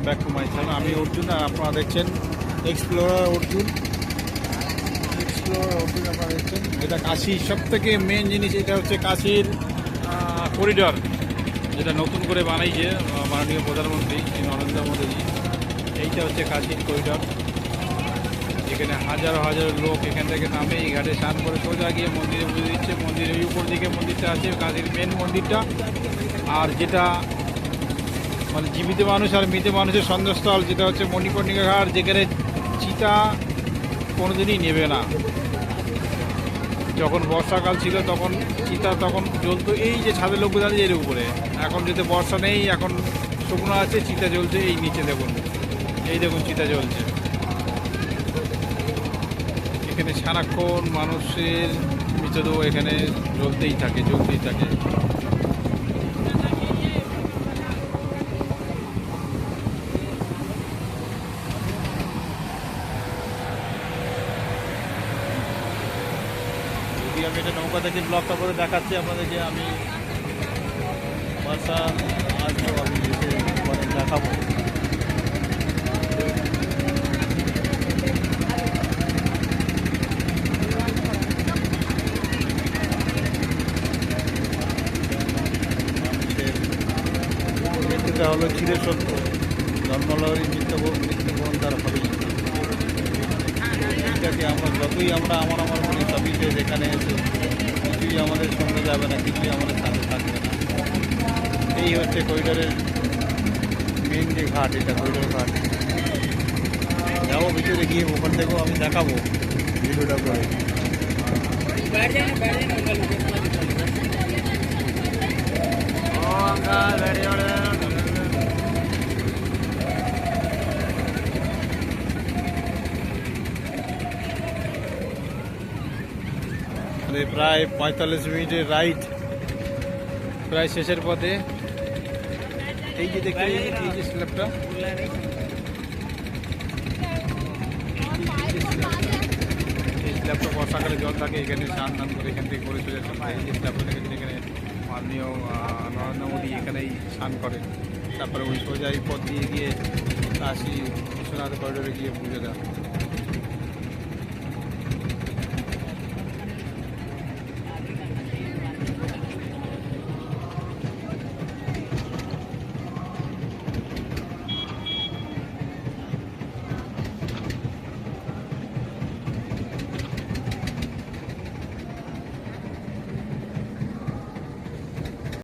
Back to my channel. আমি অর্জুন আর আপনারা দেখছেন এক্সপ্লোরার অর্জুন। আপনারা দেখছেন এটা কাশির সব থেকে মেন জিনিস। এটা হচ্ছে কাশির করিডর, যেটা নতুন করে বানাইছে মাননীয় প্রধানমন্ত্রী নরেন্দ্র মোদীজি। এইটা হচ্ছে কাশির করিডর। এখানে হাজারো হাজারো লোক এখান থেকে নামে এই ঘাটে স্নান করে সোজা গিয়ে মন্দিরে পুজো দিচ্ছে। মন্দিরের উপর দিকে মন্দিরটা আছে, কাশির মেন মন্দিরটা। আর যেটা মানে জীবিত মানুষ আর মৃত মানুষের সন্ধ্যস্থল, যেটা হচ্ছে মণিকর্ণিকা ঘাট, যেখানে চিতা কোনোদিনই নেবে না। যখন বর্ষাকাল ছিল তখন চিতা তখন জ্বলতো এই যে ছাদের লোক দাঁড়িয়ে এর উপরে। এখন যদি বর্ষা নেই, এখন শুকনো আছে, চিতা জ্বলছে এই নিচে দেখুন। এই দেখুন চিতা জ্বলছে। এখানে সারাক্ষণ মানুষের মৃতদেহ এখানে জ্বলতেই থাকে। যদি আমি এটা নৌকা থেকে ব্লগটা করে দেখাচ্ছি আপনাদেরকে, আমি বাসা আসবো, আমি এসে দেখাবো। এটা হলো চিরে সত্য, জন্মলহরী মৃত্যুবরণ তার হবে। এটাকে আমরা যতই আমার মনে সবই যে যেখানে এসে কিছুই আমাদের সঙ্গে যাবে না, কিছুই আমাদের সাথে থাকবে না। এই হচ্ছে করিডরের মেন যে ঘাট, এটা করিডোর ঘাট। যাবো ভিতরে গিয়ে, ওখান থেকেও আমি দেখাবো ভিডিওটা করে। প্রায় 45 মিনিটের রাইড প্রায় শেষের পথে। এই যে দেখতে, এই যে স্ল্যাবটা, এই স্ল্যাবটা বর্ষাকালে জল থাকে, এখানে স্নান টান করে এখান থেকে করে চলে আসে। এই যে স্ল্যাবটা দেখেছেন, এখানে মাননীয় নরেন্দ্র মোদী এখানেই স্নান করে। তারপরে ওই সোজা এই পথ দিয়ে গিয়ে কাশী বিশ্বনাথ করিডোরে গিয়ে পুজো দেয়।